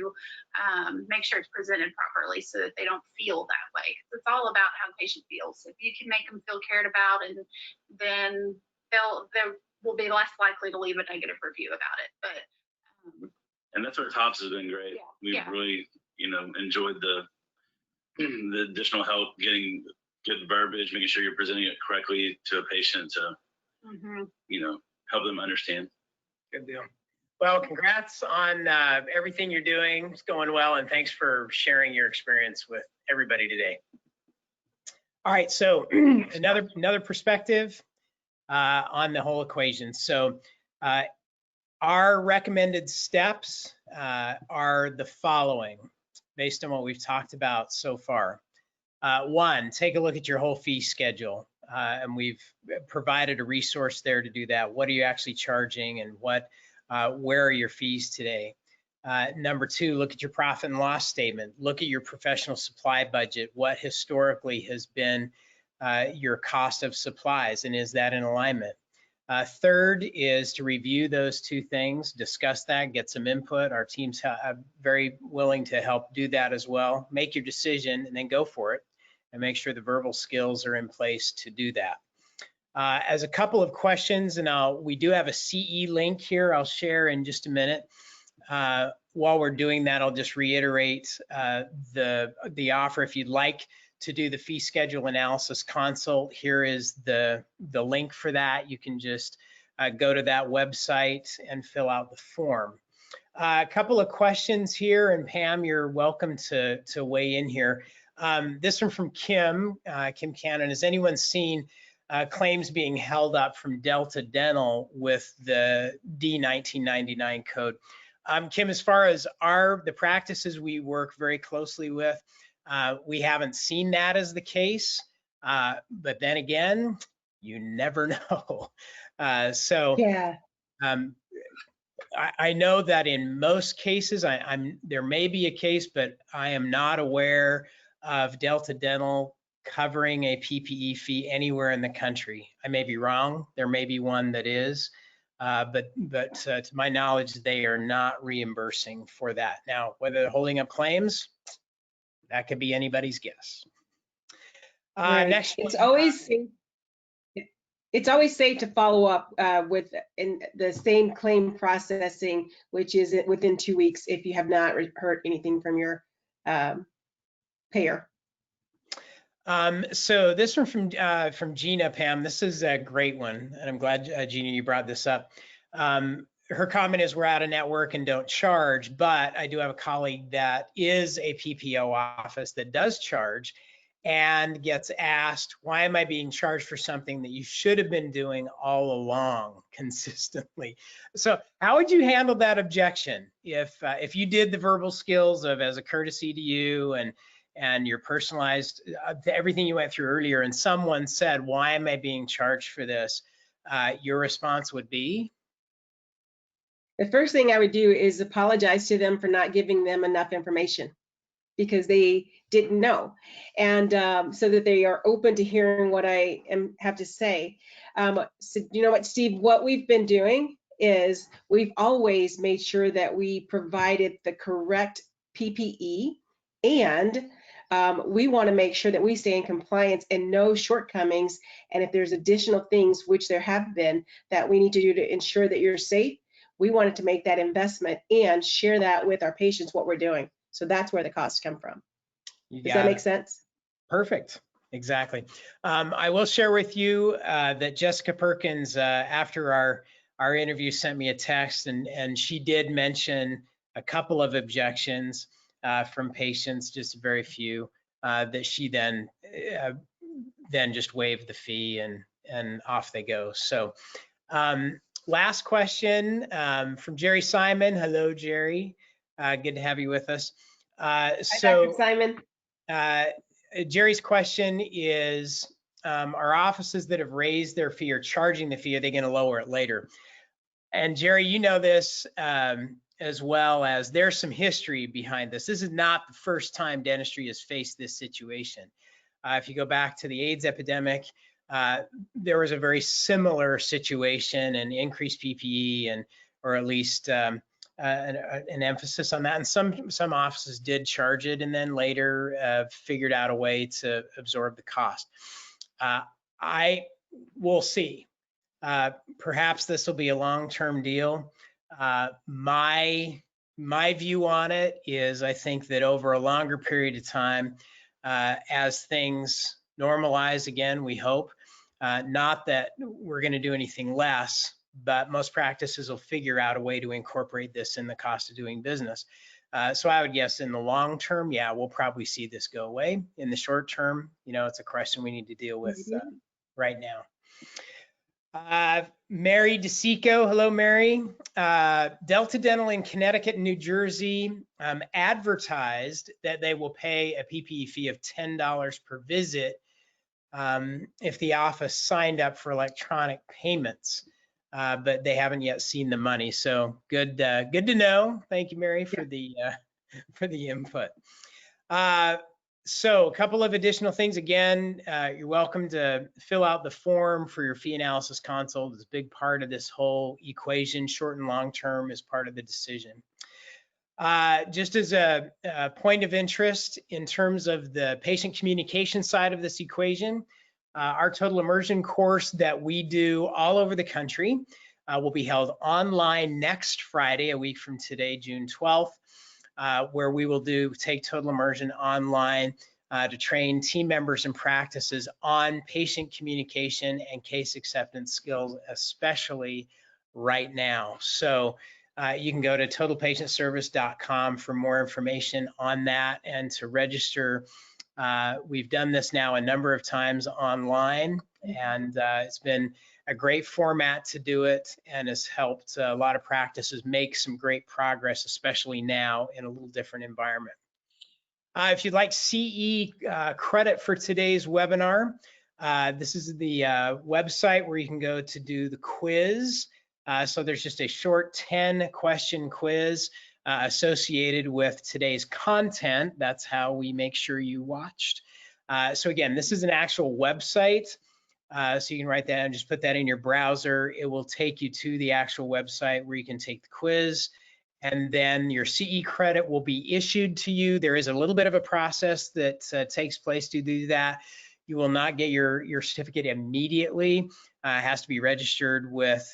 S7: make sure it's presented properly so that they don't feel that way. It's all about how the patient feels. If you can make them feel cared about, and then they will be less likely to leave a negative review about it. But
S6: and that's where TOPS has been great. We've really, enjoyed the additional help, getting good verbiage, making sure you're presenting it correctly to a patient to, help them understand.
S1: Good deal. Well, congrats on everything you're doing. It's going well, and thanks for sharing your experience with everybody today. All right, so another perspective on the whole equation. So our recommended steps are the following, based on what we've talked about so far. One, take a look at your whole fee schedule. And we've provided a resource there to do that. What are you actually charging, and where are your fees today? Number two, look at your profit and loss statement. Look at your professional supply budget. What historically has been your cost of supplies, and is that in alignment? Third is to review those two things, discuss that, get some input. Our team's very willing to help do that as well. Make your decision and then go for it, and make sure the verbal skills are in place to do that. As a couple of questions, and we do have a CE link here I'll share in just a minute. While we're doing that, I'll just reiterate the offer. If you'd like to do the fee schedule analysis consult, here is the link for that. You can just go to that website and fill out the form. A couple of questions here, and Pam, you're welcome to weigh in here. This one from Kim Cannon. Has anyone seen claims being held up from Delta Dental with the D1999 code? Kim, as far as the practices we work very closely with, we haven't seen that as the case. But then again, you never know.
S2: Yeah.
S1: I know that in most cases, there may be a case, but I am not aware of Delta Dental covering a PPE fee anywhere in the country. I may be wrong. There may be one that is, but to my knowledge, they are not reimbursing for that. Now, whether they're holding up claims, that could be anybody's guess.
S2: Right.
S1: Next,
S2: it's always safe to follow up with the same claim processing, which is within 2 weeks if you have not heard anything from your payer.
S1: So this one from Gina, Pam, this is a great one, and I'm glad, Gina, you brought this up. Her comment is, we're out of network and don't charge, but I do have a colleague that is a PPO office that does charge and gets asked, why am I being charged for something that you should have been doing all along consistently? So how would you handle that objection if you did the verbal skills of as a courtesy to you and your personalized everything you went through earlier, and someone said, why am I being charged for this? Your response would be?
S2: The first thing I would do is apologize to them for not giving them enough information because they didn't know, and so that they are open to hearing what I have to say. So you know what, Steve, what we've been doing is we've always made sure that we provided the correct PPE, and we want to make sure that we stay in compliance and no shortcomings. And if there's additional things, which there have been, that we need to do to ensure that you're safe, we wanted to make that investment and share that with our patients, what we're doing. So that's where the costs come from. Does that make sense?
S1: Perfect. Exactly. I will share with you that Jessica Perkins, after our interview, sent me a text, and she did mention a couple of objections from patients, just very few, that she then just waived the fee and off they go. So last question from Jerry Simon. Hello, Jerry. Good to have you with us.
S2: Hi, Dr. Simon.
S1: Jerry's question is, are offices that have raised their fee or charging the fee, are they going to lower it later? And Jerry, you know this as well, as there's some history behind this. This is not the first time dentistry has faced this situation. If you go back to the AIDS epidemic, there was a very similar situation and increased PPE, or at least an emphasis on that. And some offices did charge it, and then later figured out a way to absorb the cost. We'll see. Perhaps this will be a long-term deal. My view on it is, I think that over a longer period of time, as things normalize again, we hope, not that we're going to do anything less, but most practices will figure out a way to incorporate this in the cost of doing business. So I would guess in the long term, yeah, we'll probably see this go away. In the short term, it's a question we need to deal with right now. Mary DeSico, hello, Mary. Delta Dental in Connecticut and New Jersey advertised that they will pay a PPE fee of $10 per visit if the office signed up for electronic payments, but they haven't yet seen the money. So good to know. Thank you, Mary, for the input. So a couple of additional things. Again, you're welcome to fill out the form for your fee analysis consult. It's a big part of this whole equation. Short and long term is part of the decision. Just as a point of interest in terms of the patient communication side of this equation, our total immersion course that we do all over the country will be held online next Friday, a week from today, June 12th. Where we will take total immersion online to train team members and practices on patient communication and case acceptance skills, especially right now. So You can go to totalpatientservice.com for more information on that and to register. We've done this now a number of times online, and it's been a great format to do it and has helped a lot of practices make some great progress, especially now in a little different environment. If you'd like CE credit for today's webinar, this is the website where you can go to do the quiz. So there's just a short 10-question quiz associated with today's content. That's how we make sure you watched. So again, this is an actual website. So you can write that and just put that in your browser. It will take you to the actual website where you can take the quiz, and then your CE credit will be issued to you. There is a little bit of a process that takes place to do that. You will not get your certificate immediately. It has to be registered with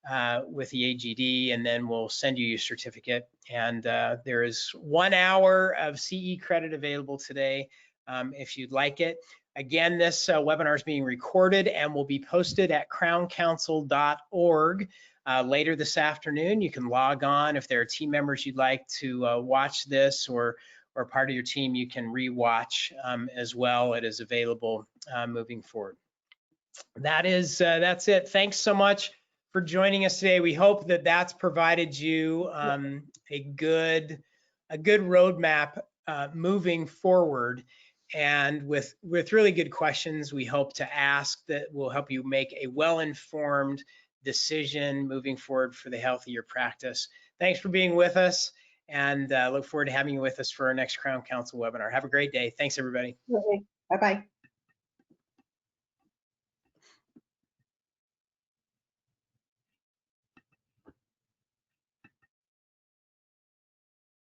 S1: the AGD, and then we'll send you your certificate. And there is 1 hour of CE credit available today if you'd like it. Again, this webinar is being recorded and will be posted at crowncouncil.org later this afternoon. You can log on. If there are team members you'd like to watch this, or part of your team, you can rewatch as well. It is available moving forward. That's it. Thanks so much for joining us today. We hope that that's provided you a good roadmap moving forward. And with really good questions we hope to ask that will help you make a well-informed decision moving forward for the health of your practice. Thanks for being with us, and look forward to having you with us for our next Crown Council webinar. Have a great day. Thanks, everybody.
S2: Bye-bye.